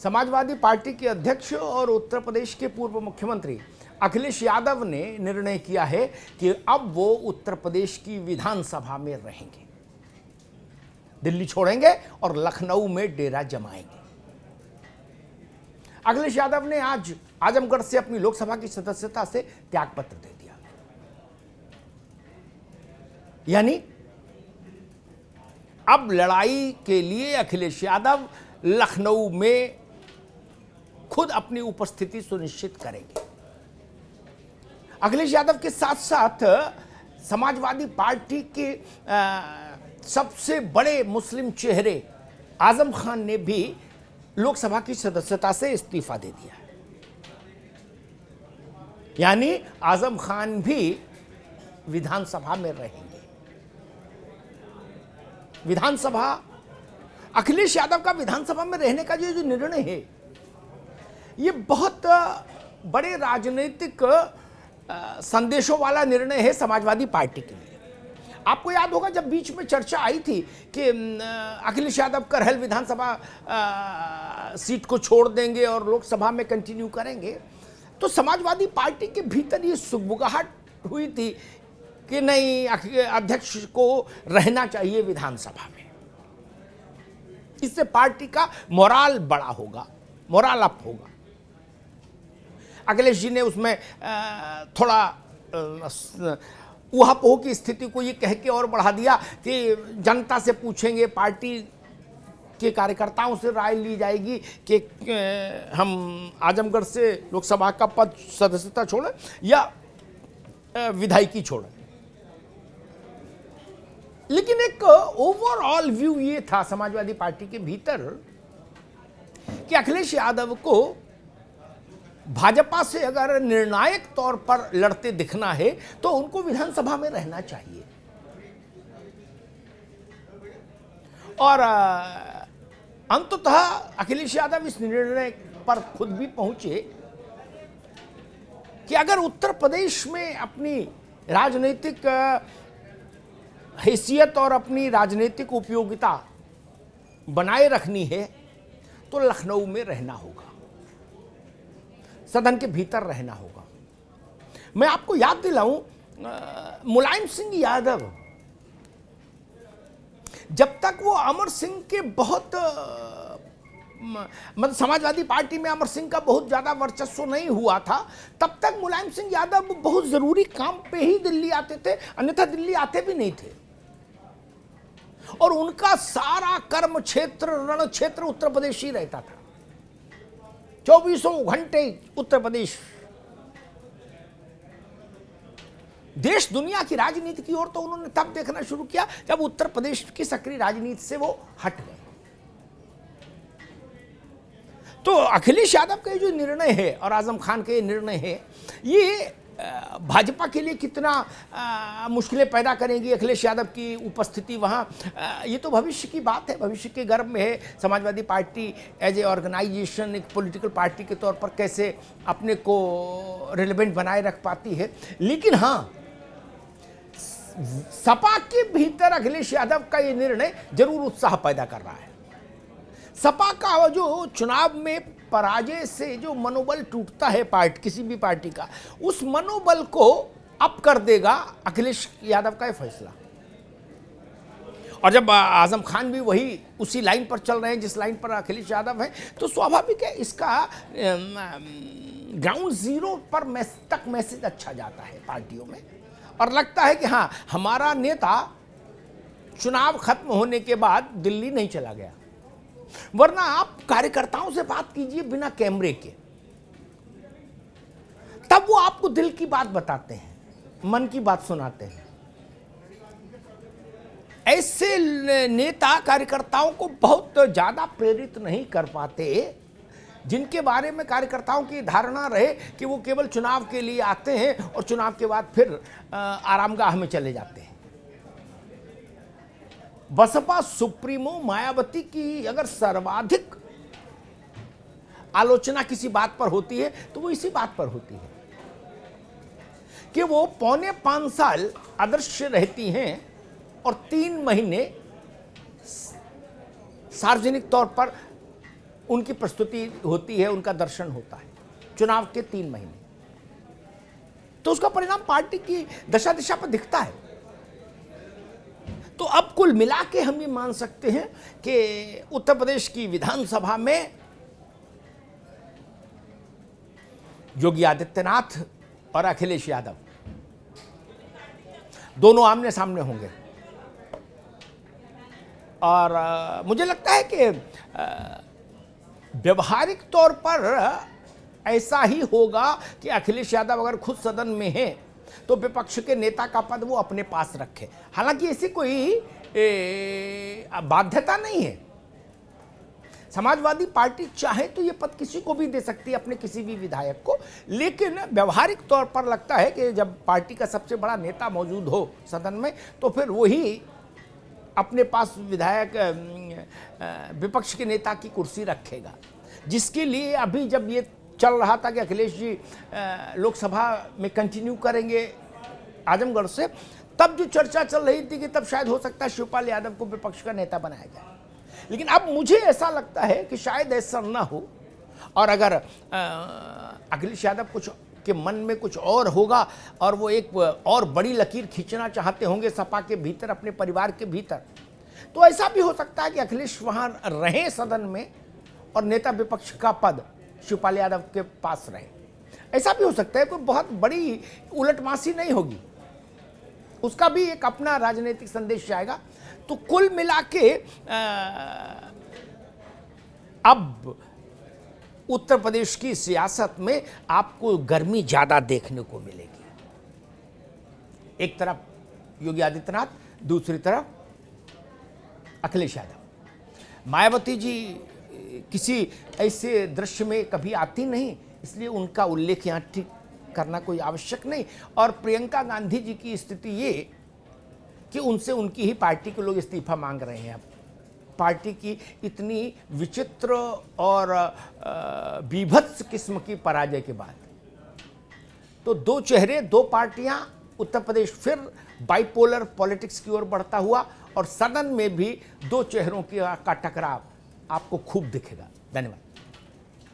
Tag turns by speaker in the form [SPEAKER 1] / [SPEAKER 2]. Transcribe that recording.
[SPEAKER 1] Samajwadi party के अध्यक्ष और उत्तर प्रदेश के पूर्व मुख्यमंत्री अखिलेश यादव ने निर्णय किया है कि अब वो उत्तर प्रदेश की विधानसभा में रहेंगे, दिल्ली छोड़ेंगे और लखनऊ में डेरा जमाएंगे। अखिलेश यादव ने आज आजमगढ़ से अपनी लोकसभा की सदस्यता से त्यागपत्र दे दिया। यानी अब लड़ाई के लिए अखिलेश यादव लखनऊ में खुद अपनी उपस्थिति सुनिश्चित करेंगे। अखिलेश यादव के साथ साथ समाजवादी पार्टी के सबसे बड़े मुस्लिम चेहरे आजम खान ने भी लोकसभा की सदस्यता से इस्तीफा दे दिया है। यानी आजम खान भी विधानसभा में रहेंगे। विधानसभा, अखिलेश यादव का विधानसभा में रहने का जो निर्णय है, ये बहुत बड़े राजनीतिक संदेशों वाला निर्णय है समाजवादी पार्टी के लिए। आपको याद होगा जब बीच में चर्चा आई थी कि अखिलेश यादव करहल विधानसभा सीट को छोड़ देंगे और लोकसभा में कंटिन्यू करेंगे, तो समाजवादी पार्टी के भीतर ये सुगबुगाहट हुई थी कि नहीं, अध्यक्ष को रहना चाहिए विधानसभा में, इससे पार्टी का मोराल बड़ा होगा, मोराल अप होगा। अखिलेश जी ने उसमें थोड़ा ऊहापोह की स्थिति को ये कह के और बढ़ा दिया कि जनता से पूछेंगे, पार्टी के कार्यकर्ताओं से राय ली जाएगी कि हम आजमगढ़ से लोकसभा का पद सदस्यता छोड़ें या विधायकी छोड़ें। लेकिन एक ओवरऑल व्यू ये था समाजवादी पार्टी के भीतर कि अखिलेश यादव को भाजपा से अगर निर्णायक तौर पर लड़ते दिखना है तो उनको विधानसभा में रहना चाहिए। और अंततः अखिलेश यादव इस निर्णय पर खुद भी पहुंचे कि अगर उत्तर प्रदेश में अपनी राजनीतिक हैसियत और अपनी राजनीतिक उपयोगिता बनाए रखनी है तो लखनऊ में रहना होगा, सदन के भीतर रहना होगा। मैं आपको याद दिलाऊं, मुलायम सिंह यादव जब तक वो अमर सिंह के बहुत मतलब समाजवादी पार्टी में अमर सिंह का बहुत ज्यादा वर्चस्व नहीं हुआ था, तब तक मुलायम सिंह यादव बहुत जरूरी काम पे ही दिल्ली आते थे, अन्यथा दिल्ली आते भी नहीं थे। और उनका सारा कर्म क्षेत्र, रण क्षेत्र उत्तर प्रदेश ही रहता था, 24 घंटे उत्तर प्रदेश। देश दुनिया की राजनीति की ओर तो उन्होंने तब देखना शुरू किया जब उत्तर प्रदेश की सक्रिय राजनीति से वो हट गए। तो अखिलेश यादव का जो निर्णय है और आजम खान का ये निर्णय है, ये भाजपा के लिए कितना मुश्किलें पैदा करेंगी अखिलेश यादव की उपस्थिति वहाँ, ये तो भविष्य की बात है, भविष्य के गर्भ में है। Samajwadi Party as a organisation, एक पॉलिटिकल पार्टी के तौर पर कैसे अपने को रिलेवेंट बनाए रख पाती है। लेकिन हाँ, सपा के भीतर अखिलेश यादव का ये निर्णय जरूर उत्साह पैदा कर रहा है। सपा का जो चुनाव में पराजय से जो मनोबल टूटता है किसी भी पार्टी का, उस मनोबल को अप कर देगा अखिलेश यादव का यह फैसला। और जब आजम खान भी वही उसी लाइन पर चल रहे हैं जिस लाइन पर अखिलेश यादव है, तो स्वाभाविक है इसका ग्राउंड जीरो पर तक मैसेज अच्छा जाता है पार्टियों में, और लगता है कि हाँ, हमारा नेता चुनाव खत्म होने के बाद दिल्ली नहीं चला गया। वरना आप कार्यकर्ताओं से बात कीजिए बिना कैमरे के, तब वो आपको दिल की बात बताते हैं, मन की बात सुनाते हैं। ऐसे नेता कार्यकर्ताओं को बहुत ज्यादा प्रेरित नहीं कर पाते, जिनके बारे में कार्यकर्ताओं की धारणा रहे कि वो केवल चुनाव के लिए आते हैं और चुनाव के बाद फिर आरामगाह में चले जाते हैं। बसपा सुप्रीमो मायावती की अगर सर्वाधिक आलोचना किसी बात पर होती है तो वो इसी बात पर होती है कि वो 4.25 साल अदृश्य रहती हैं और 3 महीने सार्वजनिक तौर पर उनकी प्रस्तुति होती है, उनका दर्शन होता है चुनाव के 3 महीने, तो उसका परिणाम पार्टी की दशा दिशा पर दिखता है। तो अब कुल मिला के हम ये मान सकते हैं कि उत्तर प्रदेश की विधानसभा में योगी आदित्यनाथ और अखिलेश यादव दोनों आमने सामने होंगे। और मुझे लगता है कि व्यवहारिक तौर पर ऐसा ही होगा कि अखिलेश यादव अगर खुद सदन में है तो विपक्ष के नेता का पद वो अपने पास रखे। हालांकि ऐसी कोई बाध्यता नहीं है। समाजवादी पार्टी चाहे तो ये पद किसी को भी दे सकती है, अपने किसी भी विधायक को, लेकिन व्यवहारिक तौर पर लगता है कि जब पार्टी का सबसे बड़ा नेता मौजूद हो सदन में तो फिर वही अपने पास विधायक विपक्ष के नेता की कुर्सी रखेगा। जिसके लिए अभी जब ये चल रहा था कि अखिलेश जी लोकसभा में कंटिन्यू करेंगे आजमगढ़ से, तब जो चर्चा चल रही थी कि तब शायद हो सकता है शिवपाल यादव को विपक्ष का नेता बनाया जाए। लेकिन अब मुझे ऐसा लगता है कि शायद ऐसा ना हो, और अगर अखिलेश यादव कुछ के मन में कुछ और होगा और वो एक और बड़ी लकीर खींचना चाहते होंगे सपा के भीतर, अपने परिवार के भीतर, तो ऐसा भी हो सकता है कि अखिलेश वहां रहें सदन में और नेता विपक्ष का पद शिवपाल यादव के पास रहे। ऐसा भी हो सकता है, कोई बहुत बड़ी उलटमासी नहीं होगी, उसका भी एक अपना राजनीतिक संदेश जाएगा। तो कुल मिला के अब उत्तर प्रदेश की सियासत में आपको गर्मी ज्यादा देखने को मिलेगी। एक तरफ योगी आदित्यनाथ, दूसरी तरफ अखिलेश यादव। मायावती जी किसी ऐसे दृश्य में कभी आती नहीं, इसलिए उनका उल्लेख यहाँ ठीक करना कोई आवश्यक नहीं। और प्रियंका गांधी जी की स्थिति ये कि उनसे उनकी ही पार्टी के लोग इस्तीफा मांग रहे हैं। अब पार्टी की इतनी विचित्र और बीभत्स किस्म की पराजय के बाद तो 2 चेहरे, 2 पार्टियां, उत्तर प्रदेश फिर बाइपोलर पॉलिटिक्स की ओर बढ़ता हुआ, और सदन में भी 2 चेहरों का टकराव आपको खूब दिखेगा। धन्यवाद।